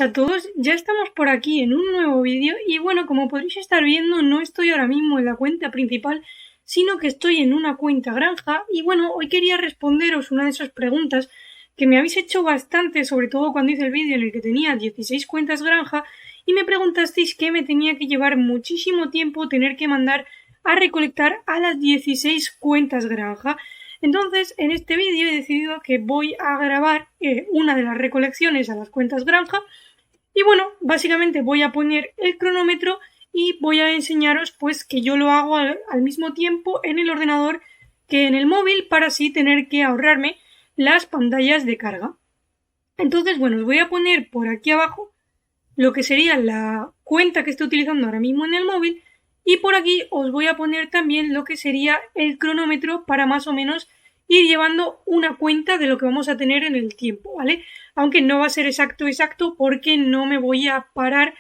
a todos, ya estamos por aquí en un nuevo vídeo y bueno, como podréis estar viendo, no estoy ahora mismo en la cuenta principal, sino que estoy en una cuenta granja y bueno, hoy quería responderos una de esas preguntas que me habéis hecho bastante, sobre todo cuando hice el vídeo en el que tenía 16 cuentas granja y me preguntasteis que me tenía que llevar muchísimo tiempo tener que mandar a recolectar a las 16 cuentas granja. Entonces, en este vídeo he decidido que voy a grabar una de las recolecciones a las cuentas granja y bueno, básicamente voy a poner el cronómetro y voy a enseñaros pues que yo lo hago al mismo tiempo en el ordenador que en el móvil para así tener que ahorrarme las pantallas de carga. Entonces, bueno, os voy a poner por aquí abajo lo que sería la cuenta que estoy utilizando ahora mismo en el móvil y por aquí os voy a poner también lo que sería el cronómetro para más o menos ir llevando una cuenta de lo que vamos a tener en el tiempo, ¿vale? Aunque no va a ser exacto porque no me voy a parar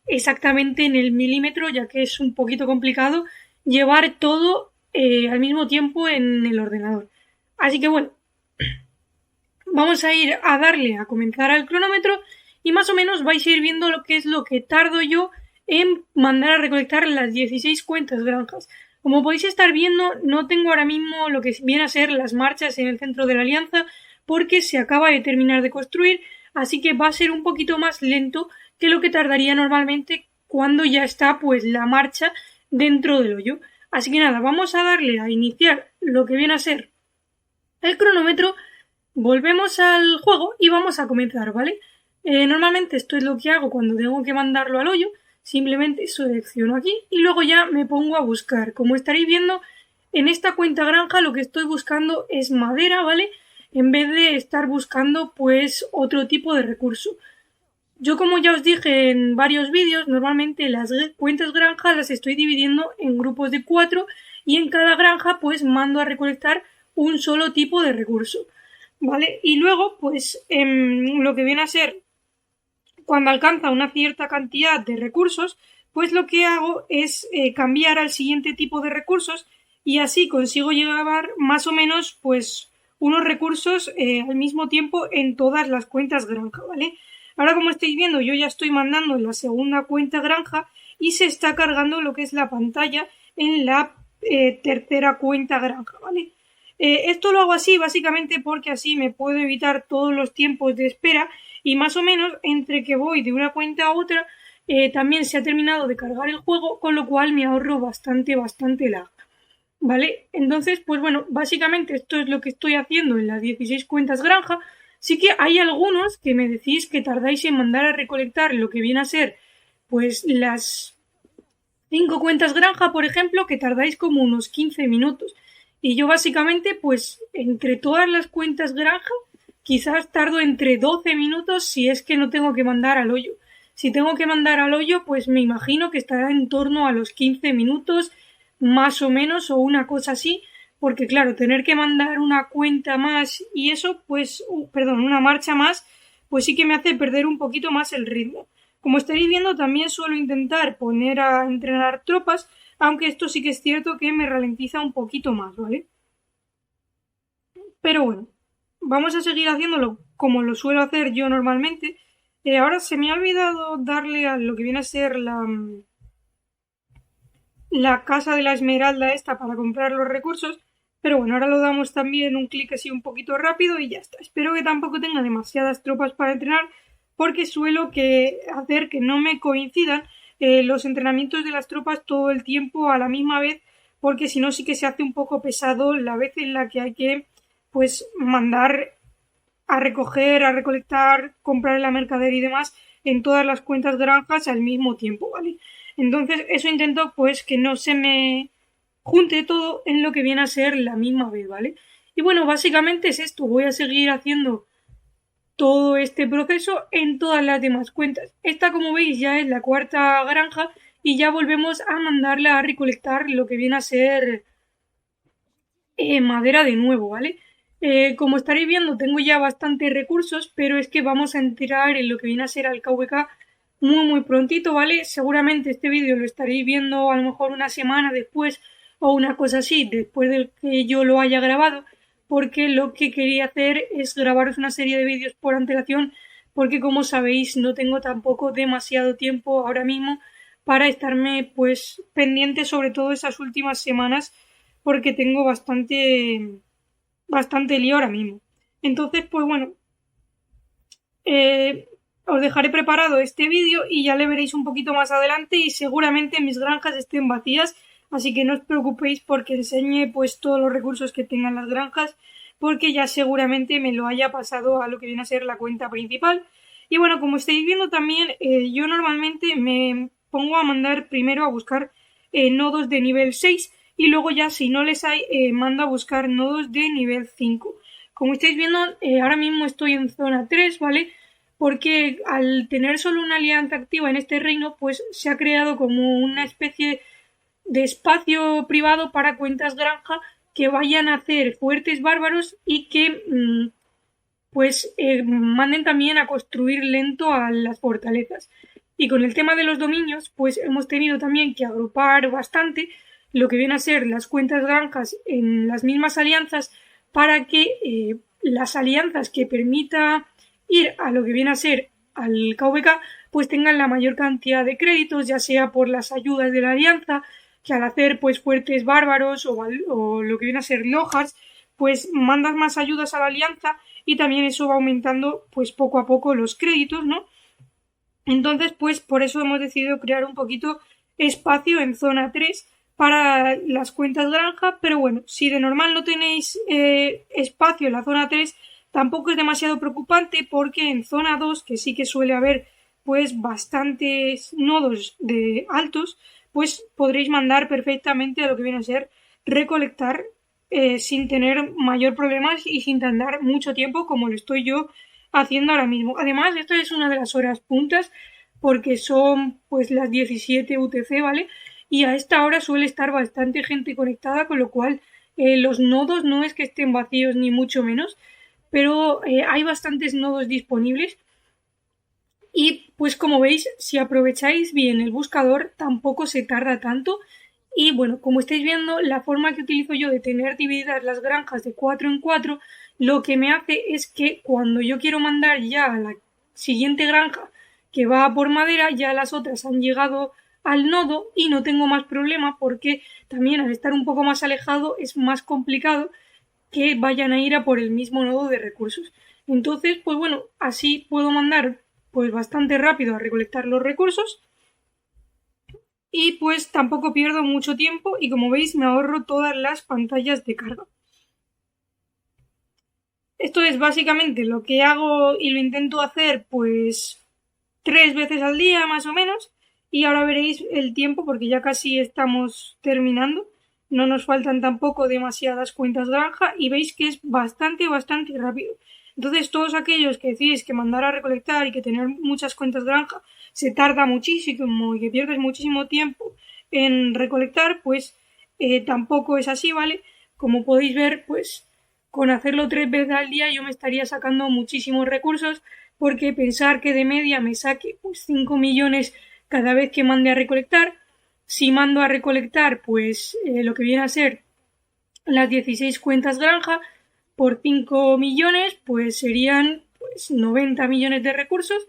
exactamente en el milímetro, ya que es un poquito complicado llevar todo al mismo tiempo en el ordenador. Así que bueno, vamos a ir a darle a comenzar al cronómetro y más o menos vais a ir viendo lo que es lo que tardo yo en mandar a recolectar las 16 cuentas granjas. Como podéis estar viendo, no tengo ahora mismo lo que viene a ser las marchas en el centro de la alianza porque se acaba de terminar de construir, así que va a ser un poquito más lento que lo que tardaría normalmente cuando ya está pues la marcha dentro del hoyo. Así que nada, vamos a darle a iniciar lo que viene a ser el cronómetro, volvemos al juego y vamos a comenzar, ¿vale? Normalmente esto es lo que hago cuando tengo que mandarlo al hoyo. Simplemente selecciono aquí y luego ya me pongo a buscar. Como estaréis viendo, en esta cuenta granja lo que estoy buscando es madera, ¿vale? En vez de estar buscando pues otro tipo de recurso. Yo, como ya os dije en varios vídeos, normalmente las cuentas granja las estoy dividiendo en grupos de 4 y en cada granja pues mando a recolectar un solo tipo de recurso, ¿vale? Y luego pues lo que viene a ser cuando alcanza una cierta cantidad de recursos, pues lo que hago es cambiar al siguiente tipo de recursos y así consigo llevar más o menos pues unos recursos al mismo tiempo en todas las cuentas granja, ¿vale? Ahora, como estáis viendo, yo ya estoy mandando en la segunda cuenta granja y se está cargando lo que es la pantalla en la tercera cuenta granja, ¿vale? Esto lo hago así básicamente porque así me puedo evitar todos los tiempos de espera y más o menos entre que voy de una cuenta a otra también se ha terminado de cargar el juego, con lo cual me ahorro bastante lag, ¿vale? Entonces, pues bueno, básicamente esto es lo que estoy haciendo en las 16 cuentas granja. Sí que hay algunos que me decís que tardáis en mandar a recolectar lo que viene a ser pues las 5 cuentas granja, por ejemplo, que tardáis como unos 15 minutos. Y yo básicamente, pues entre todas las cuentas granja, quizás tardo entre 12 minutos si es que no tengo que mandar al hoyo. Si tengo que mandar al hoyo, pues me imagino que estará en torno a los 15 minutos, más o menos, o una cosa así, porque claro, tener que mandar una cuenta más y eso, pues, una marcha más, pues sí que me hace perder un poquito más el ritmo. Como estaréis viendo, también suelo intentar poner a entrenar tropas, aunque esto sí que es cierto que me ralentiza un poquito más, ¿vale? Pero bueno, vamos a seguir haciéndolo como lo suelo hacer yo normalmente. Ahora se me ha olvidado darle a lo que viene a ser la casa de la esmeralda esta para comprar los recursos. Pero bueno, ahora lo damos también un clic así un poquito rápido y ya está. Espero que tampoco tenga demasiadas tropas para entrenar porque suelo hacer que no me coincidan los entrenamientos de las tropas todo el tiempo a la misma vez, porque si no sí que se hace un poco pesado la vez en la que hay que pues mandar a recoger, a recolectar, comprar la mercadería y demás en todas las cuentas granjas al mismo tiempo, ¿vale? Entonces eso intento pues que no se me junte todo en lo que viene a ser la misma vez, ¿vale? Y bueno, básicamente es esto, voy a seguir haciendo todo este proceso en todas las demás cuentas. Esta, como veis, ya es la cuarta granja y ya volvemos a mandarla a recolectar lo que viene a ser madera de nuevo, ¿vale? Como estaréis viendo, tengo ya bastantes recursos, pero es que vamos a entrar en lo que viene a ser al KVK muy prontito, ¿vale? Seguramente este vídeo lo estaréis viendo a lo mejor una semana después o una cosa así, después de que yo lo haya grabado, porque lo que quería hacer es grabaros una serie de vídeos por antelación porque como sabéis no tengo tampoco demasiado tiempo ahora mismo para estarme pues pendiente sobre todo esas últimas semanas porque tengo bastante lío ahora mismo. Entonces, pues bueno, os dejaré preparado este vídeo y ya le veréis un poquito más adelante y seguramente mis granjas estén vacías, así que no os preocupéis porque enseñe pues todos los recursos que tengan las granjas, porque ya seguramente me lo haya pasado a lo que viene a ser la cuenta principal. Y bueno, como estáis viendo también, yo normalmente me pongo a mandar primero a buscar nodos de nivel 6 y luego ya si no les hay, mando a buscar nodos de nivel 5. Como estáis viendo, ahora mismo estoy en zona 3, ¿vale? Porque al tener solo una alianza activa en este reino, pues se ha creado como una especie de espacio privado para cuentas granja que vayan a hacer fuertes bárbaros y que pues manden también a construir lento a las fortalezas. Y con el tema de los dominios, pues hemos tenido también que agrupar bastante lo que viene a ser las cuentas granjas en las mismas alianzas para que las alianzas que permita ir a lo que viene a ser al KVK pues tengan la mayor cantidad de créditos, ya sea por las ayudas de la alianza, que al hacer pues fuertes bárbaros o lo que viene a ser lojas, pues mandas más ayudas a la alianza y también eso va aumentando pues poco a poco los créditos, ¿no? Entonces, pues por eso hemos decidido crear un poquito espacio en zona 3 para las cuentas granja, pero bueno, si de normal no tenéis espacio en la zona 3, tampoco es demasiado preocupante porque en zona 2, que sí que suele haber pues bastantes nodos de altos, pues podréis mandar perfectamente a lo que viene a ser recolectar sin tener mayor problemas y sin tardar mucho tiempo como lo estoy yo haciendo ahora mismo. Además, esta es una de las horas puntas porque son pues las 17 UTC, ¿vale? Y a esta hora suele estar bastante gente conectada, con lo cual los nodos no es que estén vacíos ni mucho menos, pero hay bastantes nodos disponibles y pues como veis, si aprovecháis bien el buscador, tampoco se tarda tanto. Y bueno, como estáis viendo, la forma que utilizo yo de tener divididas las granjas de 4 en 4, lo que me hace es que cuando yo quiero mandar ya a la siguiente granja que va por madera, ya las otras han llegado al nodo y no tengo más problema porque también al estar un poco más alejado es más complicado que vayan a ir a por el mismo nodo de recursos. Entonces, pues bueno, así puedo mandar pues bastante rápido a recolectar los recursos y pues tampoco pierdo mucho tiempo y como veis me ahorro todas las pantallas de carga. Esto es básicamente lo que hago y lo intento hacer pues 3 veces al día más o menos y ahora veréis el tiempo porque ya casi estamos terminando. No nos faltan tampoco demasiadas cuentas granja y veis que es bastante rápido. Entonces todos aquellos que decís que mandar a recolectar y que tener muchas cuentas granja se tarda muchísimo y que pierdes muchísimo tiempo en recolectar, pues tampoco es así, ¿vale? Como podéis ver, pues con hacerlo 3 veces al día yo me estaría sacando muchísimos recursos porque pensar que de media me saque pues 5 millones cada vez que mande a recolectar, si mando a recolectar pues lo que viene a ser las 16 cuentas granja por 5 millones pues serían pues 90 millones de recursos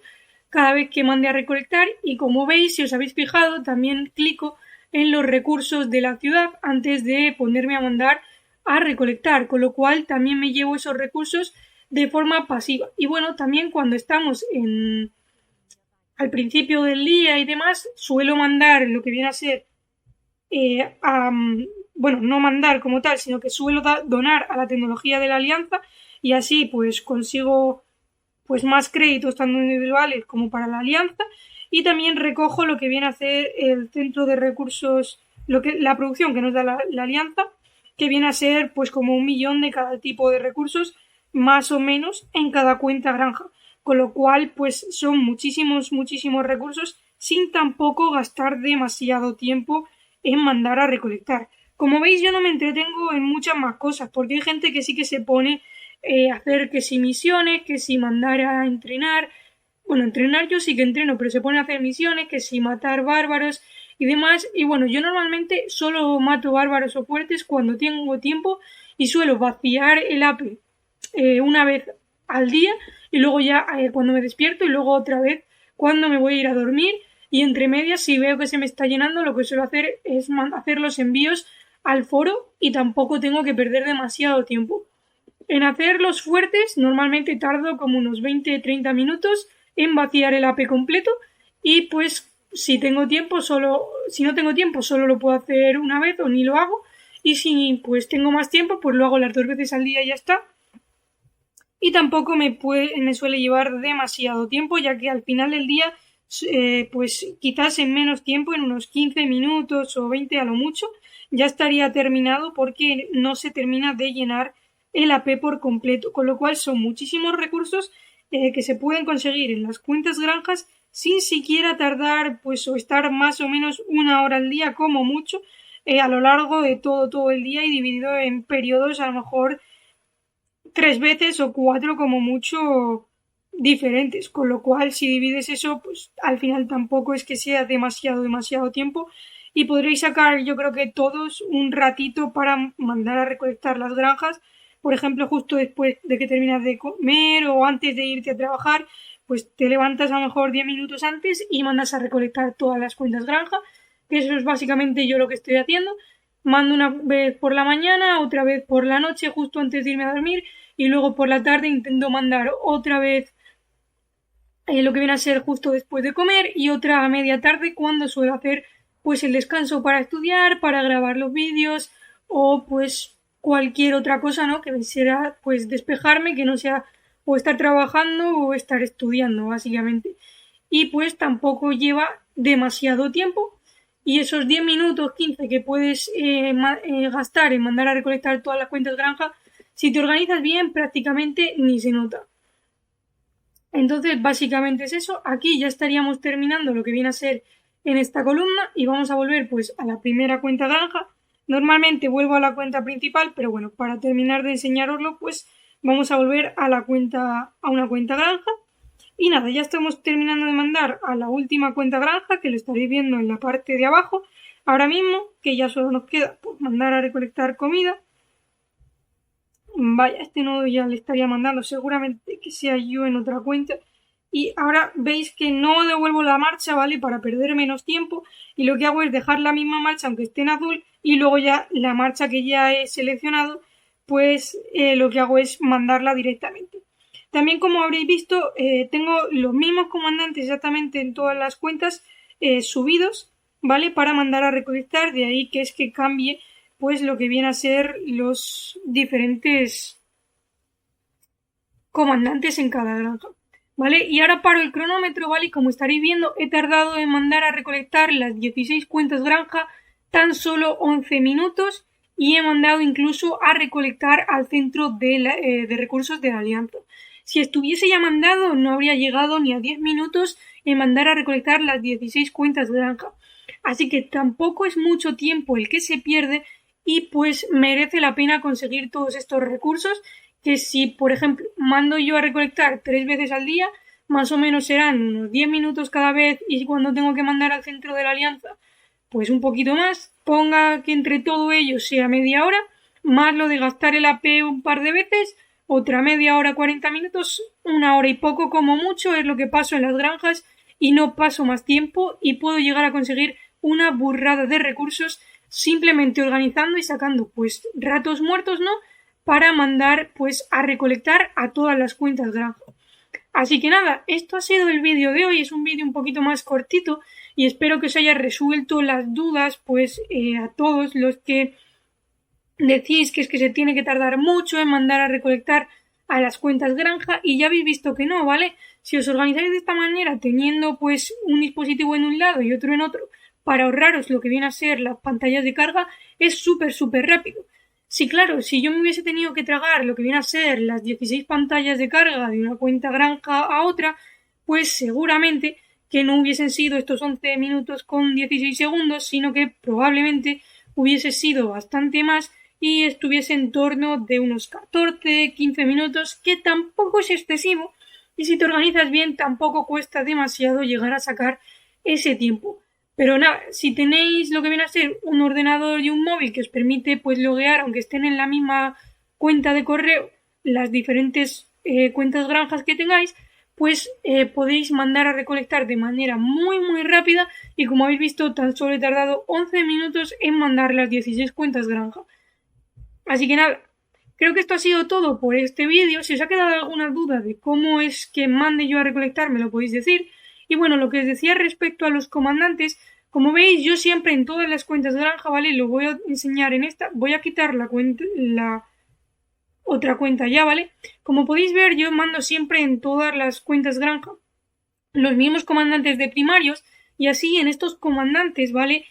cada vez que mande a recolectar y como veis, si os habéis fijado, también clico en los recursos de la ciudad antes de ponerme a mandar a recolectar, con lo cual también me llevo esos recursos de forma pasiva. Y bueno, también cuando estamos al principio del día y demás, suelo mandar lo que viene a ser bueno, no mandar como tal, sino que suelo donar a la tecnología de la alianza y así pues consigo pues más créditos tanto individuales como para la alianza y también recojo lo que viene a ser el centro de recursos, la producción que nos da la alianza, que viene a ser pues como 1 millón de cada tipo de recursos más o menos en cada cuenta granja, con lo cual pues son muchísimos recursos sin tampoco gastar demasiado tiempo en mandar a recolectar. Como veis yo no me entretengo en muchas más cosas porque hay gente que sí que se pone hacer que si misiones, que si mandar a entrenar. Bueno, entrenar yo sí que entreno, pero se pone a hacer misiones, que si matar bárbaros y demás. Y bueno, yo normalmente solo mato bárbaros o fuertes cuando tengo tiempo y suelo vaciar el AP una vez al día y luego ya cuando me despierto y luego otra vez cuando me voy a ir a dormir, y entre medias si veo que se me está llenando lo que suelo hacer es hacer los envíos al foro y tampoco tengo que perder demasiado tiempo. En hacer los fuertes normalmente tardo como unos 20-30 minutos en vaciar el AP completo y pues si no tengo tiempo solo lo puedo hacer una vez o ni lo hago, y si pues tengo más tiempo pues lo hago las 2 veces al día y ya está. Y tampoco me suele llevar demasiado tiempo, ya que al final del día pues quizás en menos tiempo, en unos 15 minutos o 20 a lo mucho, ya estaría terminado porque no se termina de llenar el AP por completo, con lo cual son muchísimos recursos que se pueden conseguir en las cuentas granjas sin siquiera tardar pues o estar más o menos 1 hora al día como mucho, a lo largo de todo el día y dividido en periodos a lo mejor 3 veces o 4 como mucho diferentes, con lo cual si divides eso pues al final tampoco es que sea demasiado tiempo y podréis sacar yo creo que todos un ratito para mandar a recolectar las granjas, por ejemplo justo después de que terminas de comer o antes de irte a trabajar, pues te levantas a lo mejor 10 minutos antes y mandas a recolectar todas las cuentas granja, que eso es básicamente yo lo que estoy haciendo. Mando una vez por la mañana, otra vez por la noche justo antes de irme a dormir y luego por la tarde intento mandar otra vez lo que viene a ser justo después de comer y otra a media tarde cuando suelo hacer pues el descanso para estudiar, para grabar los vídeos o pues cualquier otra cosa, ¿no? Que me hiciera pues despejarme, que no sea o estar trabajando o estar estudiando básicamente. Y pues tampoco lleva demasiado tiempo y esos 10 minutos, 15 que puedes gastar en mandar a recolectar todas las cuentas granja, si te organizas bien prácticamente ni se nota. Entonces básicamente es eso. Aquí ya estaríamos terminando lo que viene a ser en esta columna y vamos a volver pues a la primera cuenta granja. Normalmente vuelvo a la cuenta principal, pero bueno, para terminar de enseñaroslo pues vamos a volver a una cuenta granja. Y nada, ya estamos terminando de mandar a la última cuenta granja, que lo estaréis viendo en la parte de abajo ahora mismo, que ya solo nos queda pues mandar a recolectar comida. Vaya, este nodo ya le estaría mandando seguramente que sea yo en otra cuenta. Y ahora veis que no devuelvo la marcha, ¿vale? Para perder menos tiempo. Y lo que hago es dejar la misma marcha aunque esté en azul. Y luego ya la marcha que ya he seleccionado, pues lo que hago es mandarla directamente. También, como habréis visto, tengo los mismos comandantes exactamente en todas las cuentas subidos, ¿vale? Para mandar a recolectar. De ahí que es que cambie pues lo que viene a ser los diferentes comandantes en cada granja, ¿vale? Y ahora paro el cronómetro, ¿vale? Y como estaréis viendo, he tardado en mandar a recolectar las 16 cuentas granja tan solo 11 minutos y he mandado incluso a recolectar al centro de recursos de la alianza. Si estuviese ya mandado, no habría llegado ni a 10 minutos en mandar a recolectar las 16 cuentas granja. Así que tampoco es mucho tiempo el que se pierde y pues merece la pena conseguir todos estos recursos, que si por ejemplo mando yo a recolectar 3 veces al día, más o menos serán unos 10 minutos cada vez, y cuando tengo que mandar al centro de la alianza pues un poquito más, ponga que entre todo ello sea media hora, más lo de gastar el AP un par de veces, otra media hora, 40 minutos, 1 hora y poco como mucho es lo que paso en las granjas y no paso más tiempo y puedo llegar a conseguir una burrada de recursos simplemente organizando y sacando pues ratos muertos, ¿no? Para mandar pues a recolectar a todas las cuentas granja. Así que nada, esto ha sido el vídeo de hoy, es un vídeo un poquito más cortito y espero que os haya resuelto las dudas pues a todos los que decís que es que se tiene que tardar mucho en mandar a recolectar a las cuentas granja y ya habéis visto que no, ¿vale? Si os organizáis de esta manera teniendo pues un dispositivo en un lado y otro en otro para ahorraros lo que viene a ser las pantallas de carga, es súper rápido. Sí, claro, si yo me hubiese tenido que tragar lo que viene a ser las 16 pantallas de carga de una cuenta granja a otra, pues seguramente que no hubiesen sido estos 11 minutos con 16 segundos, sino que probablemente hubiese sido bastante más y estuviese en torno de unos 14-15 minutos, que tampoco es excesivo, y si te organizas bien tampoco cuesta demasiado llegar a sacar ese tiempo. Pero nada, si tenéis lo que viene a ser un ordenador y un móvil que os permite pues loguear, aunque estén en la misma cuenta de correo, las diferentes cuentas granjas que tengáis, pues podéis mandar a recolectar de manera muy rápida y como habéis visto tan solo he tardado 11 minutos en mandar las 16 cuentas granja. Así que nada, creo que esto ha sido todo por este vídeo. Si os ha quedado alguna duda de cómo es que mande yo a recolectar me lo podéis decir. Y bueno, lo que os decía respecto a los comandantes, como veis yo siempre en todas las cuentas granja, ¿vale? Lo voy a enseñar en esta, voy a quitar la otra cuenta ya, ¿vale? Como podéis ver, yo mando siempre en todas las cuentas granja los mismos comandantes de primarios y así en estos comandantes, ¿vale?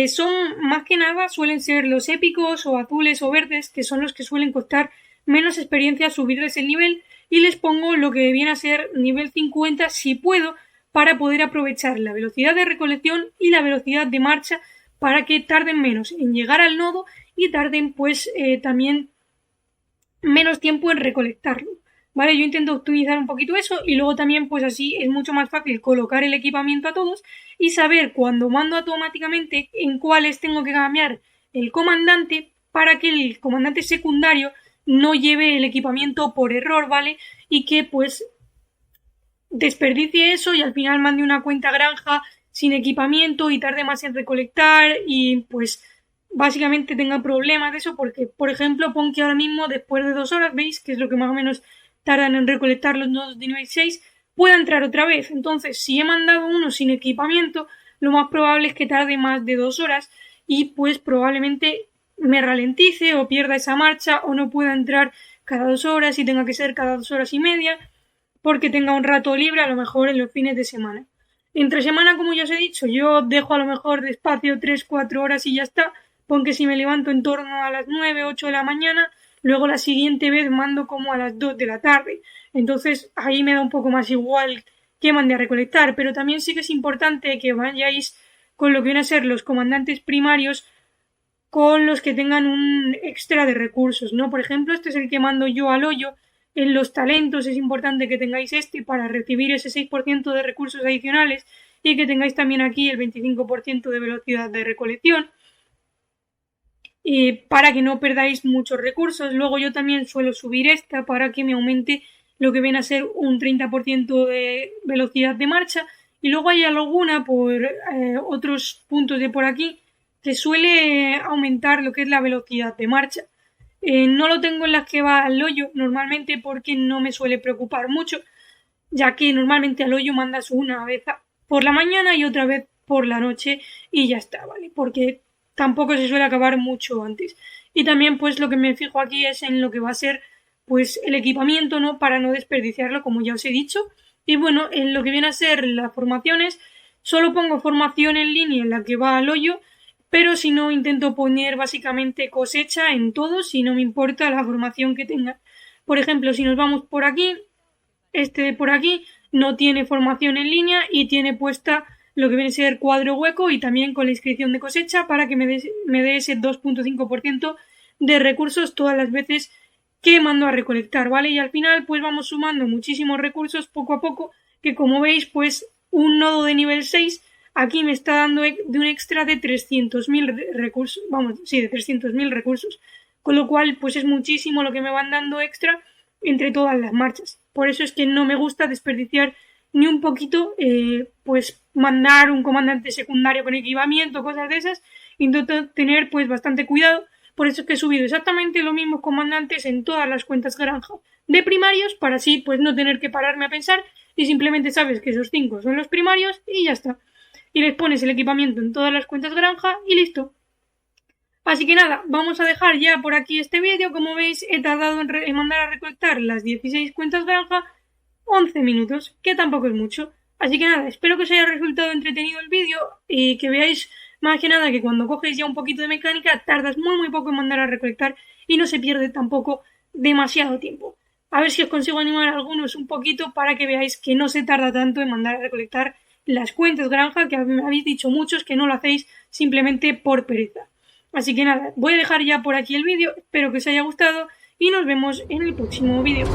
Son más que nada suelen ser los épicos o azules o verdes, que son los que suelen costar menos experiencia subirles el nivel y les pongo lo que viene a ser nivel 50 si puedo para poder aprovechar la velocidad de recolección y la velocidad de marcha para que tarden menos en llegar al nodo y tarden pues también menos tiempo en recolectarlo, ¿vale? Yo intento optimizar un poquito eso y luego también pues así es mucho más fácil colocar el equipamiento a todos y saber cuando mando automáticamente en cuáles tengo que cambiar el comandante para que el comandante secundario no lleve el equipamiento por error, ¿vale? Y que pues desperdicie eso y al final mande una cuenta granja sin equipamiento y tarde más en recolectar y pues básicamente tenga problemas de eso porque, por ejemplo, pon que ahora mismo después de 2 horas, veis que es lo que más o menos tardan en recolectar los nodos de nivel 6, pueda entrar otra vez. Entonces, si he mandado uno sin equipamiento, lo más probable es que tarde más de 2 horas y pues probablemente me ralentice o pierda esa marcha o no pueda entrar cada 2 horas y tenga que ser cada 2 horas y media porque tenga un rato libre a lo mejor en los fines de semana. Entre semana, como ya os he dicho, yo dejo a lo mejor de espacio 3-4 horas y ya está. Pon que si me levanto en torno a las 9-8 de la mañana, luego la siguiente vez mando como a las 2 de la tarde. Entonces ahí me da un poco más igual que mande a recolectar, pero también sí que es importante que vayáis con lo que vienen a ser los comandantes primarios con los que tengan un extra de recursos, ¿no? Por ejemplo, este es el que mando yo al hoyo. En los talentos es importante que tengáis este para recibir ese 6% de recursos adicionales y que tengáis también aquí el 25% de velocidad de recolección. Para que no perdáis muchos recursos. Luego yo también suelo subir esta para que me aumente lo que viene a ser un 30% de velocidad de marcha. Y luego hay alguna por otros puntos de por aquí que suele aumentar lo que es la velocidad de marcha. No lo tengo en las que va al hoyo normalmente porque no me suele preocupar mucho, ya que normalmente al hoyo mandas una vez por la mañana y otra vez por la noche y ya está, ¿vale? Porque tampoco se suele acabar mucho antes. Y también pues lo que me fijo aquí es en lo que va a ser pues el equipamiento, ¿no? Para no desperdiciarlo, como ya os he dicho. Y bueno, en lo que viene a ser las formaciones, solo pongo formación en línea en la que va al hoyo, pero si no intento poner básicamente cosecha en todo, si no me importa la formación que tenga. Por ejemplo, si nos vamos por aquí, este de por aquí no tiene formación en línea y tiene puesta lo que viene a ser cuadro hueco y también con la inscripción de cosecha para que me dé ese 2.5% de recursos todas las veces que mando a recolectar, ¿vale? Y al final pues vamos sumando muchísimos recursos poco a poco que como veis pues un nodo de nivel 6 aquí me está dando de un extra de 300.000 recursos, de 300.000 recursos, con lo cual pues es muchísimo lo que me van dando extra entre todas las marchas. Por eso es que no me gusta desperdiciar ni un poquito, pues mandar un comandante secundario con equipamiento, cosas de esas. Intento tener pues bastante cuidado. Por eso es que he subido exactamente los mismos comandantes en todas las cuentas granja de primarios, para así pues no tener que pararme a pensar y simplemente sabes que esos 5 son los primarios y ya está. Y les pones el equipamiento en todas las cuentas granja y listo. Así que nada, vamos a dejar ya por aquí este vídeo. Como veis, he tardado en mandar a recolectar las 16 cuentas granja 11 minutos, que tampoco es mucho. Así que nada, espero que os haya resultado entretenido el vídeo y que veáis más que nada que cuando coges ya un poquito de mecánica tardas muy poco en mandar a recolectar y no se pierde tampoco demasiado tiempo. A ver si os consigo animar a algunos un poquito para que veáis que no se tarda tanto en mandar a recolectar las cuentas granja, que me habéis dicho muchos que no lo hacéis simplemente por pereza. Así que nada, voy a dejar ya por aquí el vídeo, espero que os haya gustado y nos vemos en el próximo vídeo.